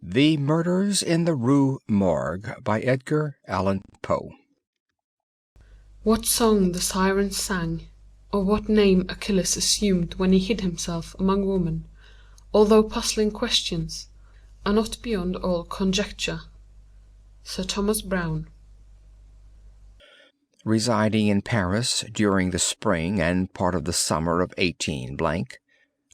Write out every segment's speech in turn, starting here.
The Murders in the Rue Morgue by Edgar Allan Poe. What song the sirens sang, or what name Achilles assumed when he hid himself among women, although puzzling questions, are not beyond all conjecture. Sir Thomas Browne. Residing in Paris during the spring and part of the summer of 18 ,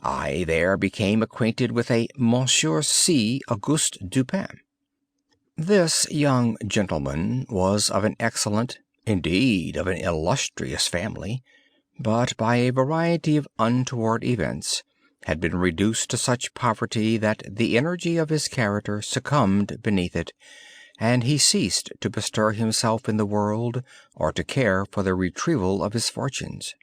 I there became acquainted with a Monsieur C. Auguste Dupin. This young gentleman was of an excellent, indeed of an illustrious family, but by a variety of untoward events had been reduced to such poverty that the energy of his character succumbed beneath it, and he ceased to bestir himself in the world or to care for the retrieval of his fortunes.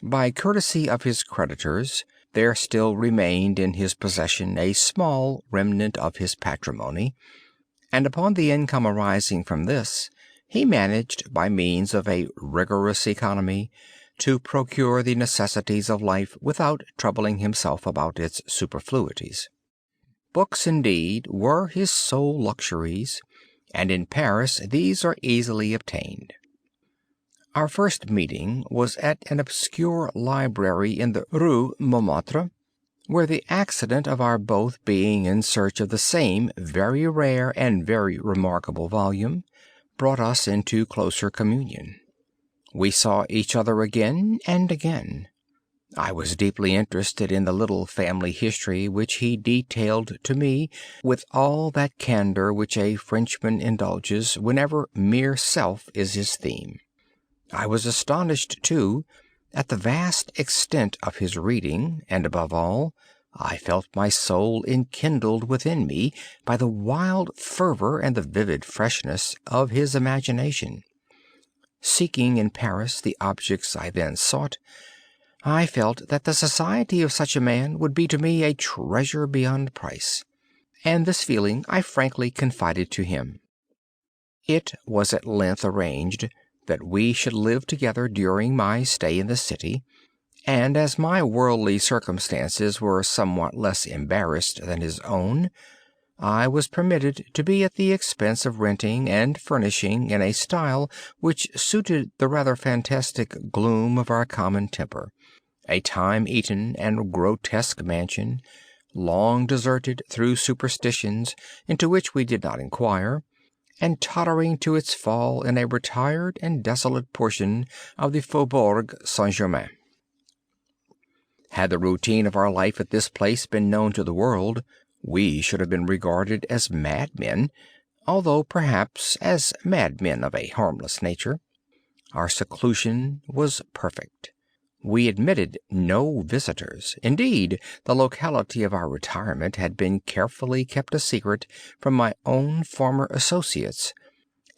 By courtesy of his creditors, there still remained in his possession a small remnant of his patrimony, and upon the income arising from this he managed, by means of a rigorous economy, to procure the necessities of life without troubling himself about its superfluities. Books, indeed, were his sole luxuries, and in Paris these are easily obtained. Our first meeting was at an obscure library in the Rue Montmartre, where the accident of our both being in search of the same very rare and very remarkable volume brought us into closer communion. We saw each other again and again. I was deeply interested in the little family history which he detailed to me with all that candor which a Frenchman indulges whenever mere self is his theme. I was astonished, too, at the vast extent of his reading, and above all, I felt my soul enkindled within me by the wild fervor and the vivid freshness of his imagination. Seeking in Paris the objects I then sought, I felt that the society of such a man would be to me a treasure beyond price, and this feeling I frankly confided to him. It was at length arranged that we should live together during my stay in the city, and as my worldly circumstances were somewhat less embarrassed than his own, I was permitted to be at the expense of renting and furnishing in a style which suited the rather fantastic gloom of our common temper, a time-eaten and grotesque mansion, long deserted through superstitions into which we did not inquire, and tottering to its fall in a retired and desolate portion of the Faubourg Saint-Germain. Had the routine of our life at this place been known to the world, we should have been regarded as madmen, although perhaps as madmen of a harmless nature. Our seclusion was perfect. We admitted no visitors. Indeed, the locality of our retirement had been carefully kept a secret from my own former associates,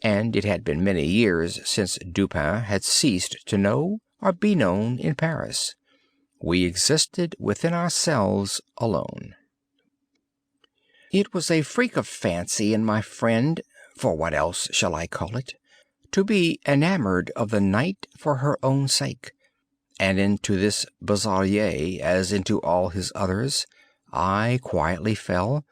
and it had been many years since Dupin had ceased to know or be known in Paris. We existed within ourselves alone. It was a freak of fancy in my friend, for what else shall I call it, to be enamored of the night for her own sake, and into this bizarrerie, as into all his others, I quietly fell,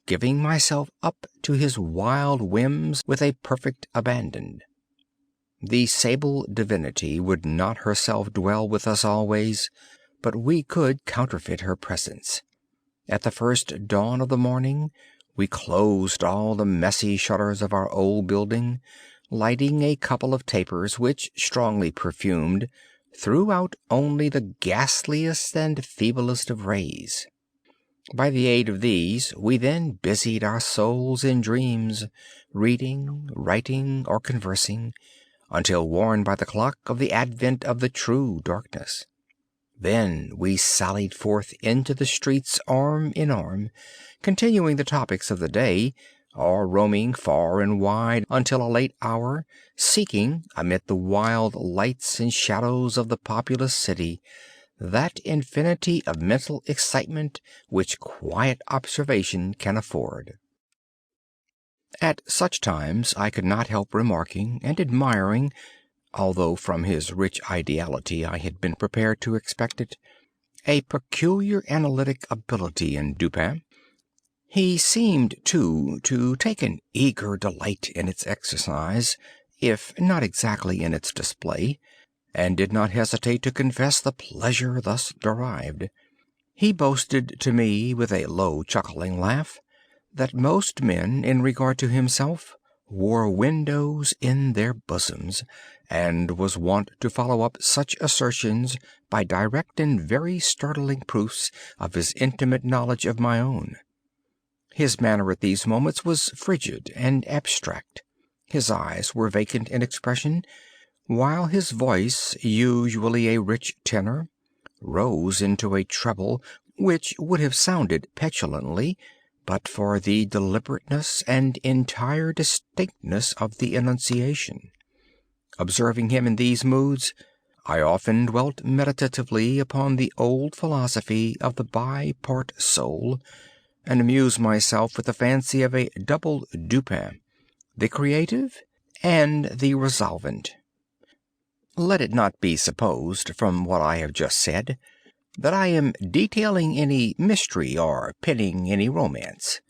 giving myself up to his wild whims with a perfect abandon. The sable divinity would not herself dwell with us always, but we could counterfeit her presence. At the first dawn of the morning we closed all the messy shutters of our old building, lighting a couple of tapers which, strongly perfumed, threw out only the ghastliest and feeblest of rays. By the aid of these we then busied our souls in dreams, reading, writing, or conversing, until warned by the clock of the advent of the true darkness. Then we sallied forth into the streets arm in arm, continuing the topics of the day, or roaming far and wide until a late hour, seeking, amid the wild lights and shadows of the populous city, that infinity of mental excitement which quiet observation can afford. At such times I could not help remarking and admiring, although from his rich ideality I had been prepared to expect it, a peculiar analytic ability in Dupin. He seemed, too, to take an eager delight in its exercise, if not exactly in its display, and did not hesitate to confess the pleasure thus derived. He boasted to me, with a low chuckling laugh, that most men, in regard to himself, wore windows in their bosoms, and was wont to follow up such assertions by direct and very startling proofs of his intimate knowledge of my own. His manner at these moments was frigid and abstract. His eyes were vacant in expression, while his voice, usually a rich tenor, rose into a treble which would have sounded petulantly but for the deliberateness and entire distinctness of the enunciation. Observing him in these moods, I often dwelt meditatively upon the old philosophy of the bi-part soul, and amused myself with the fancy of a double Dupin, the creative and the resolvent. Let it not be supposed, from what I have just said, that I am detailing any mystery or penning any romance.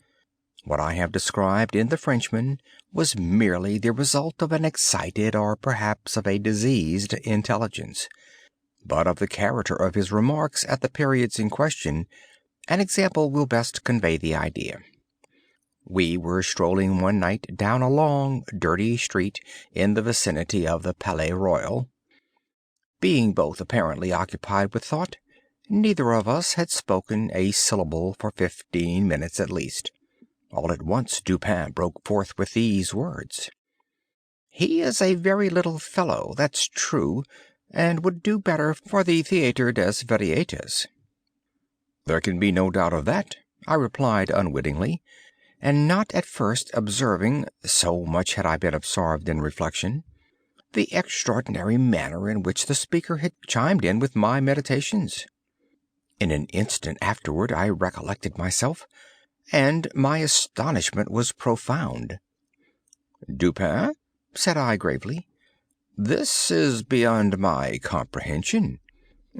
What I have described in the Frenchman was merely the result of an excited or perhaps of a diseased intelligence. But of the character of his remarks at the periods in question, an example will best convey the idea. We were strolling one night down a long, dirty street in the vicinity of the Palais Royal. Being both apparently occupied with thought, neither of us had spoken a syllable for 15 minutes at least. All at once Dupin broke forth with these words: "He is a very little fellow, that's true, and would do better for the Théâtre des Variétés." "There can be no doubt of that," I replied unwittingly, and not at first observing, so much had I been absorbed in reflection, the extraordinary manner in which the speaker had chimed in with my meditations. In an instant afterward I recollected myself, and my astonishment was profound. "Dupin," said I gravely, "this is beyond my comprehension.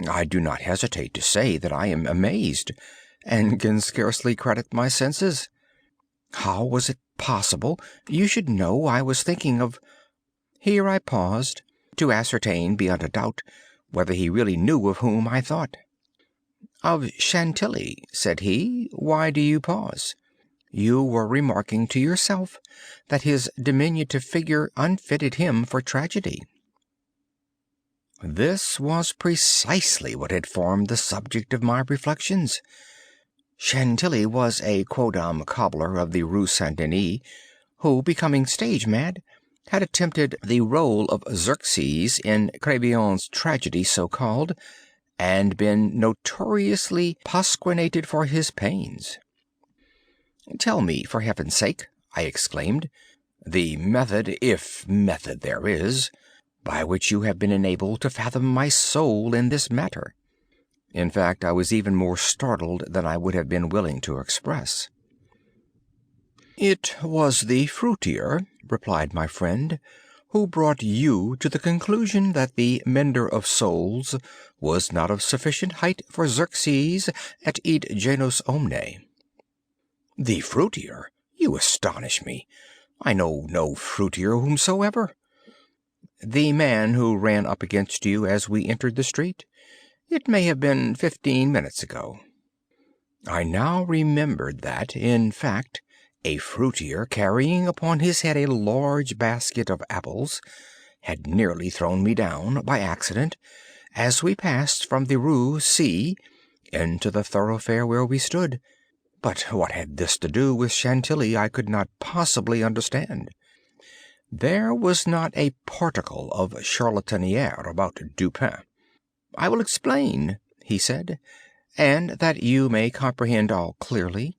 I do not hesitate to say that I am amazed, and can scarcely credit my senses. How was it possible you should know I was thinking of—" Here I paused, to ascertain beyond a doubt whether he really knew of whom I thought. "Of Chantilly," said he. "Why do you pause? You were remarking to yourself that his diminutive figure unfitted him for tragedy." This was precisely what had formed the subject of my reflections. Chantilly was a quondam cobbler of the Rue Saint Denis, who, becoming stage mad, had attempted the rôle of Xerxes in Crébillon's tragedy so called, and been notoriously pasquinated for his pains. "Tell me, for heaven's sake," I exclaimed, "the method, if method there is, by which you have been enabled to fathom my soul in this matter." In fact, I was even more startled than I would have been willing to express. "It was the fruiterer," replied my friend, "who brought you to the conclusion that the mender of souls was not of sufficient height for Xerxes et id genus omne." "The fruiterer! You astonish me. I know no fruiterer whomsoever." "The man who ran up against you as we entered the street. It may have been 15 minutes ago." I now remembered that, in fact, a fruiterer, carrying upon his head a large basket of apples, had nearly thrown me down, by accident, as we passed from the Rue C into the thoroughfare where we stood. But what had this to do with Chantilly I could not possibly understand. There was not a particle of charlatanière about Dupin. "I will explain," he said, "and that you may comprehend all clearly,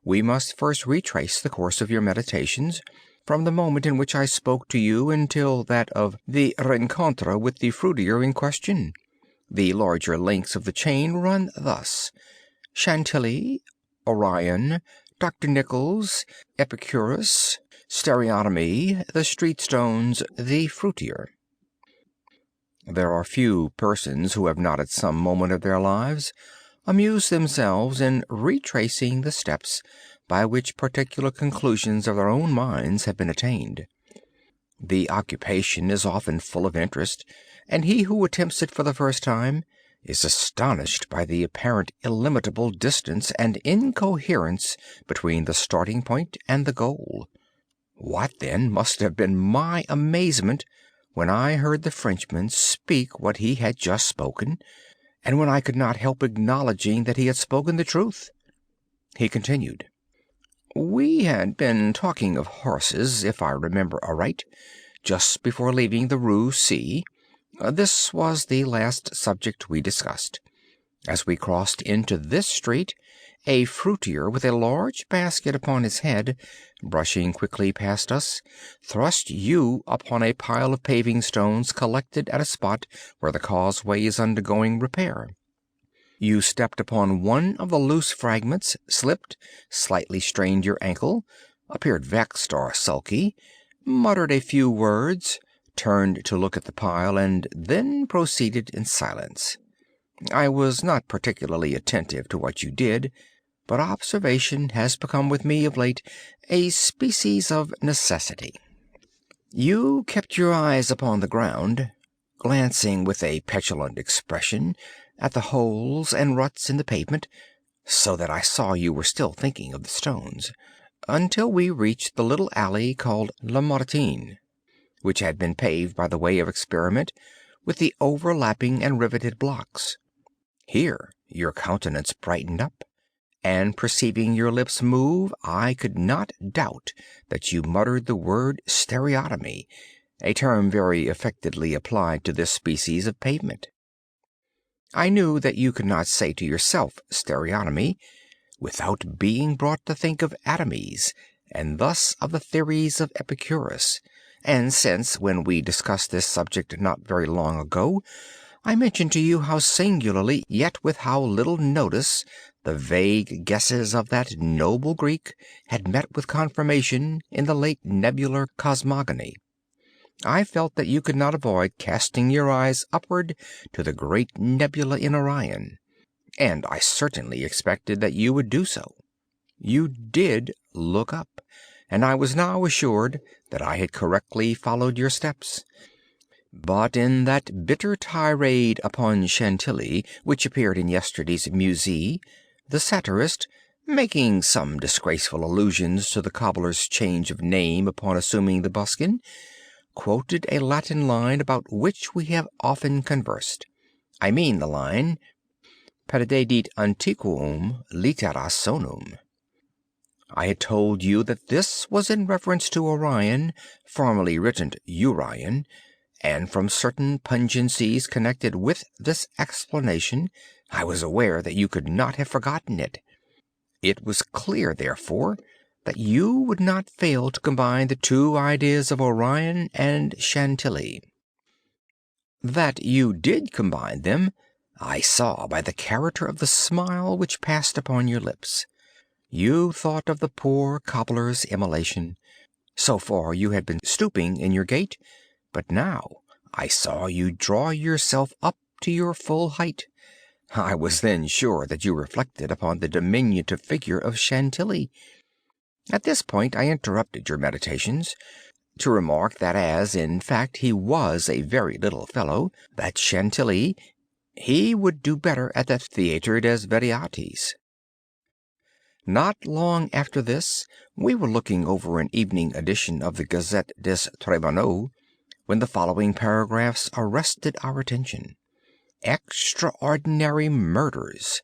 we must first retrace the course of your meditations, from the moment in which I spoke to you until that of the rencontre with the fruiterer in question. The larger links of the chain run thus: Chantilly, Orion, Dr. Nichols, Epicurus, stereotomy, the street stones, the fruiterer. There are few persons who have not at some moment of their lives amused themselves in retracing the steps by which particular conclusions of their own minds have been attained. The occupation is often full of interest, and he who attempts it for the first time is astonished by the apparent illimitable distance and incoherence between the starting point and the goal. What, then, must have been my amazement when I heard the Frenchman speak what he had just spoken, and when I could not help acknowledging that he had spoken the truth. He continued, "We had been talking of horses, if I remember aright, just before leaving the Rue C. This was the last subject we discussed. As we crossed into this street, a fruiterer with a large basket upon his head, brushing quickly past us, thrust you upon a pile of paving stones collected at a spot where the causeway is undergoing repair. You stepped upon one of the loose fragments, slipped, slightly strained your ankle, appeared vexed or sulky, muttered a few words, turned to look at the pile, and then proceeded in silence. I was not particularly attentive to what you did, but observation has become with me of late a species of necessity. You kept your eyes upon the ground, glancing with a petulant expression at the holes and ruts in the pavement, so that I saw you were still thinking of the stones, until we reached the little alley called La Martine, which had been paved by the way of experiment with the overlapping and riveted blocks. Here your countenance brightened up, and perceiving your lips move, I could not doubt that you muttered the word stereotomy, a term very affectedly applied to this species of pavement. I knew that you could not say to yourself stereotomy without being brought to think of atomies, and thus of the theories of Epicurus, and since, when we discussed this subject not very long ago, I mentioned to you how singularly, yet with how little notice, the vague guesses of that noble Greek had met with confirmation in the late nebular cosmogony, I felt that you could not avoid casting your eyes upward to the great nebula in Orion, and I certainly expected that you would do so. You did look up, and I was now assured that I had correctly followed your steps. But in that bitter tirade upon Chantilly, which appeared in yesterday's Musée, the satirist, making some disgraceful allusions to the cobbler's change of name upon assuming the buskin, quoted a Latin line about which we have often conversed. I mean the line, "Perdidit antiquum litera sonum." I had told you that this was in reference to Orion, formerly written Urion, and from certain pungencies connected with this explanation, I was aware that you could not have forgotten it. It was clear, therefore, that you would not fail to combine the two ideas of Orion and Chantilly. That you did combine them, I saw by the character of the smile which passed upon your lips. You thought of the poor cobbler's immolation. So far you had been stooping in your gait, but now I saw you draw yourself up to your full height. I was then sure that you reflected upon the diminutive figure of Chantilly. At this point I interrupted your meditations to remark that as, in fact, he was a very little fellow, that Chantilly, he would do better at the Theatre des Variétés. Not long after this, we were looking over an evening edition of the Gazette des Tribunaux, when the following paragraphs arrested our attention. Extraordinary murders.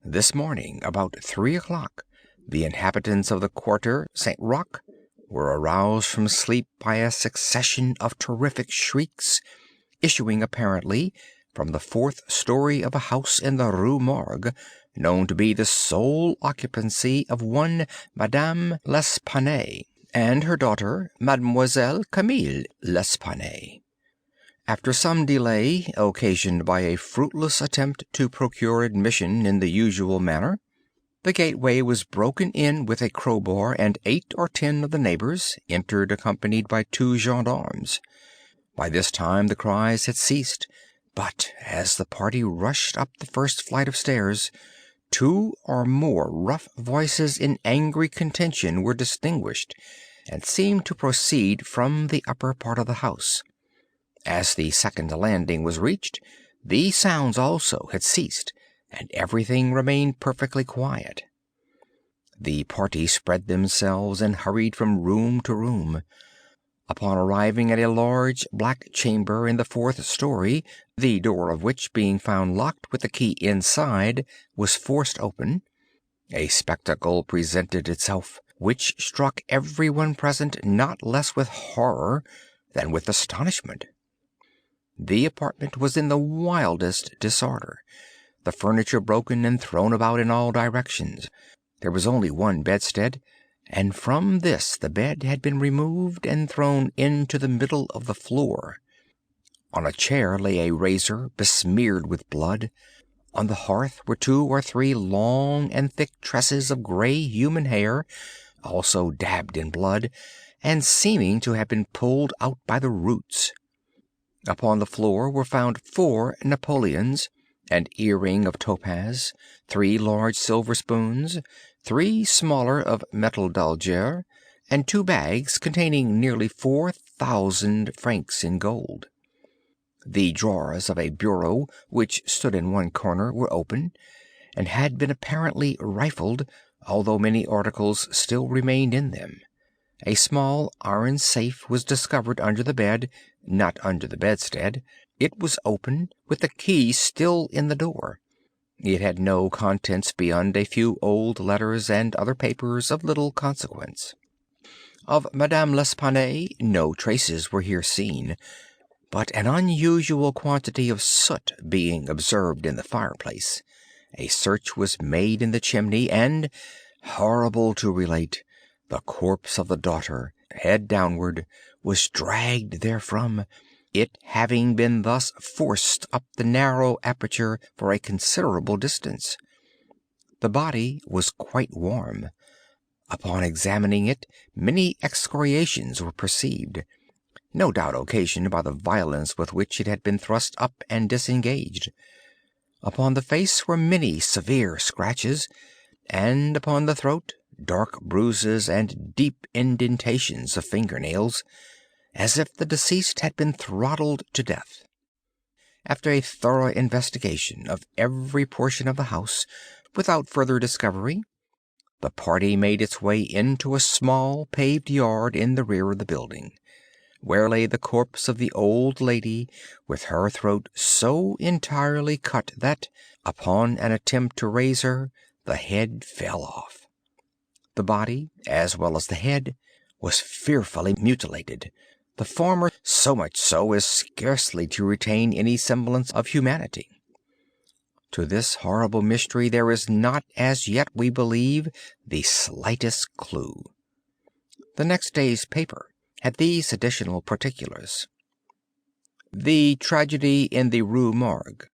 This morning, about 3 o'clock, the inhabitants of the Quarter St. Roch were aroused from sleep by a succession of terrific shrieks, issuing apparently from the 4th story of a house in the Rue Morgue, known to be the sole occupancy of one Madame L'Espanaye, and her daughter, Mademoiselle Camille L'Espanaye. After some delay, occasioned by a fruitless attempt to procure admission in the usual manner, the gateway was broken in with a crowbar, and 8 or 10 of the neighbors entered accompanied by 2 gendarmes. By this time the cries had ceased, but as the party rushed up the first flight of stairs, 2 or more rough voices in angry contention were distinguished, and seemed to proceed from the upper part of the house. As the second landing was reached, these sounds also had ceased, and everything remained perfectly quiet. The party spread themselves and hurried from room to room. Upon arriving at a large black chamber in the 4th story, the door of which, being found locked with the key inside, was forced open, a spectacle presented itself which struck everyone present not less with horror than with astonishment. The apartment was in the wildest disorder, the furniture broken and thrown about in all directions. There was only one bedstead, and from this the bed had been removed and thrown into the middle of the floor. On a chair lay a razor besmeared with blood. On the hearth were 2 or 3 long and thick tresses of gray human hair, also dabbed in blood, and seeming to have been pulled out by the roots. Upon the floor were found 4 napoleons, an earring of topaz, 3 large silver spoons, 3 smaller of metal d'Alger, and 2 bags containing nearly 4,000 francs in gold. The drawers of a bureau which stood in one corner were open, and had been apparently rifled, although many articles still remained in them. A small iron safe was discovered under the bed, not under the bedstead. It was open, with the key still in the door. It had no contents beyond a few old letters and other papers of little consequence. Of Madame L'Espanaye no traces were here seen, but an unusual quantity of soot being observed in the fireplace, a search was made in the chimney, and, horrible to relate, the corpse of the daughter, head downward, was dragged therefrom, it having been thus forced up the narrow aperture for a considerable distance. The body was quite warm. Upon examining it, many excoriations were perceived, no doubt occasioned by the violence with which it had been thrust up and disengaged. Upon the face were many severe scratches, and upon the throat dark bruises and deep indentations of fingernails, as if the deceased had been throttled to death. After a thorough investigation of every portion of the house, without further discovery, the party made its way into a small paved yard in the rear of the building, where lay the corpse of the old lady, with her throat so entirely cut that, upon an attempt to raise her, the head fell off. The body, as well as the head, was fearfully mutilated, the former so much so as scarcely to retain any semblance of humanity. To this horrible mystery there is not as yet, we believe, the slightest clue. The next day's paper had these additional particulars: The tragedy in the Rue Morgue.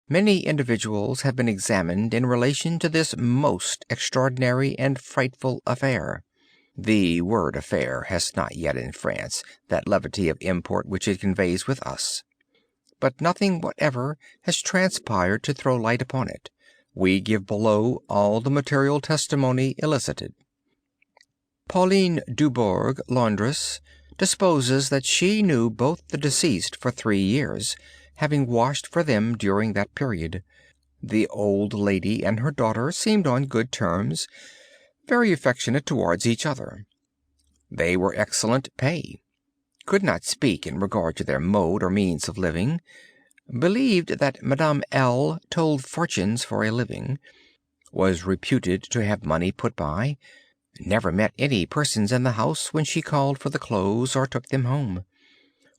Many individuals have been examined in relation to this most extraordinary and frightful affair. The word affair has not yet in France that levity of import which it conveys with us. But nothing whatever has transpired to throw light upon it. We give below all the material testimony elicited. Pauline Dubourg, laundress, deposes that she knew both the deceased for 3 years, having washed for them during that period. The old lady and her daughter seemed on good terms, very affectionate towards each other. They were excellent pay. Could not speak in regard to their mode or means of living. Believed that Madame L. told fortunes for a living. Was reputed to have money put by. Never met any persons in the house when she called for the clothes or took them home.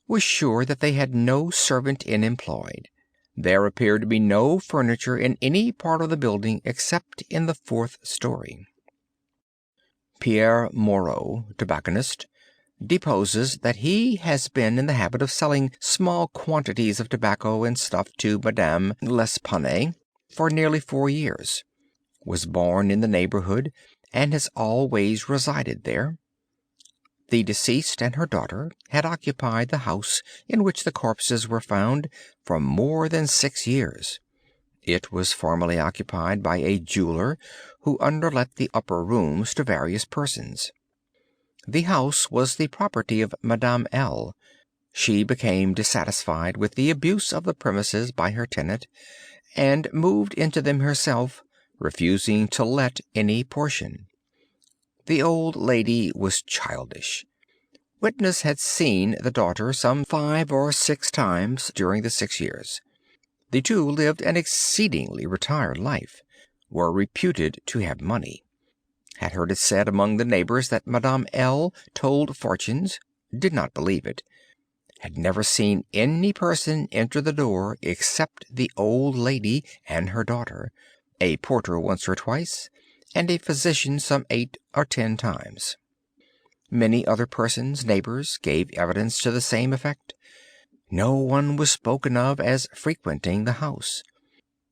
Was sure that they had no servant in employed. There appeared to be no furniture in any part of the building except in the 4th story. Pierre Moreau, tobacconist, deposes that he has been in the habit of selling small quantities of tobacco and stuff to Madame L'Espanaye for nearly 4 years. Was born in the neighborhood, and has always resided there. The deceased and her daughter had occupied the house in which the corpses were found for more than 6 years. It was formerly occupied by a jeweler who underlet the upper rooms to various persons. The house was the property of Madame L. She became dissatisfied with the abuse of the premises by her tenant, and moved into them herself, refusing to let any portion. The old lady was childish. Witness had seen the daughter some 5 or 6 times during the 6 years. The two lived an exceedingly retired life, were reputed to have money, had heard it said among the neighbors that Madame L. told fortunes, did not believe it, had never seen any person enter the door except the old lady and her daughter, a porter once or twice, and a physician some 8 or 10 times. Many other persons, neighbors, gave evidence to the same effect. No one was spoken of as frequenting the house.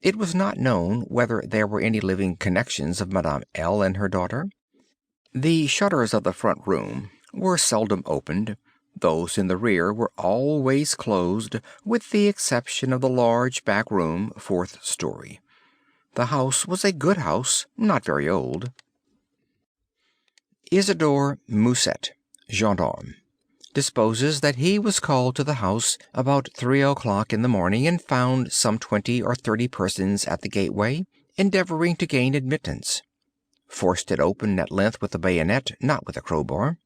It was not known whether there were any living connections of Madame L. and her daughter. The shutters of the front room were seldom opened. Those in the rear were always closed, with the exception of the large back room, 4th story. The house was a good house, not very old. Isidore Musset, gendarme, disposes that he was called to the house about 3 o'clock in the morning, and found some 20 or 30 persons at the gateway, endeavoring to gain admittance. Forced it open at length with a bayonet, not with a crowbar.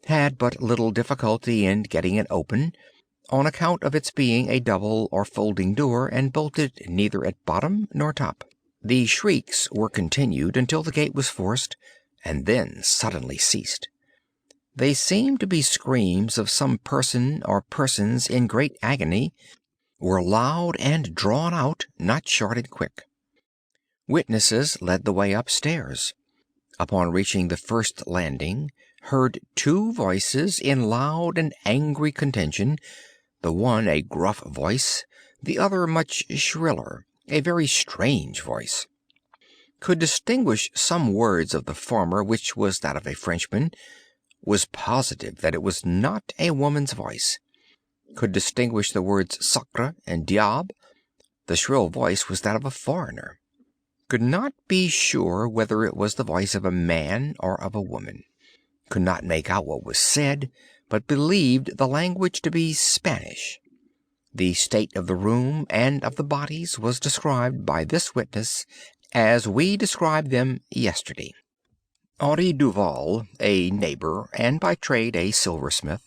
Had but little difficulty in getting it open, on account of its being a double or folding door, and bolted neither at bottom nor top. The shrieks were continued until the gate was forced, and then suddenly ceased. They seemed to be screams of some person or persons in great agony, were loud and drawn out, not short and quick. Witnesses led the way upstairs. Upon reaching the first landing, heard 2 voices in loud and angry contention, the one a gruff voice, the other much shriller, a very strange voice. Could distinguish some words of the former, which was that of a Frenchman. Was positive that it was not a woman's voice. Could distinguish the words sacre and diable. The shrill voice was that of a foreigner. Could not be sure whether it was the voice of a man or of a woman. Could not make out what was said, but believed the language to be Spanish. The state of the room and of the bodies was described by this witness as we described them yesterday. Henri Duval, a neighbor, and by trade a silversmith,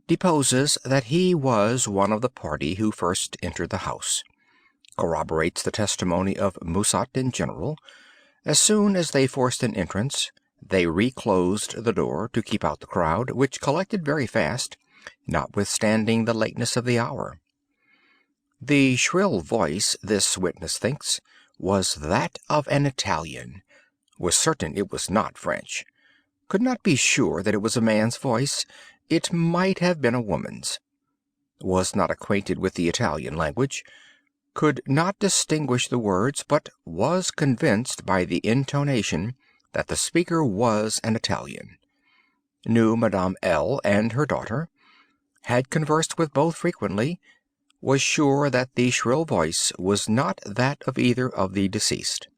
deposes that he was one of the party who first entered the house. Corroborates the testimony of Musset in general. As soon as they forced an entrance, they reclosed the door to keep out the crowd, which collected very fast, notwithstanding the lateness of the hour. The shrill voice, this witness thinks, was that of an Italian. Was certain it was not French. Could not be sure that it was a man's voice. It might have been a woman's. Was not acquainted with the Italian language. Could not distinguish the words, but was convinced by the intonation that the speaker was an Italian. Knew Madame L. and her daughter. Had conversed with both frequently. Was sure that the shrill voice was not that of either of the deceased.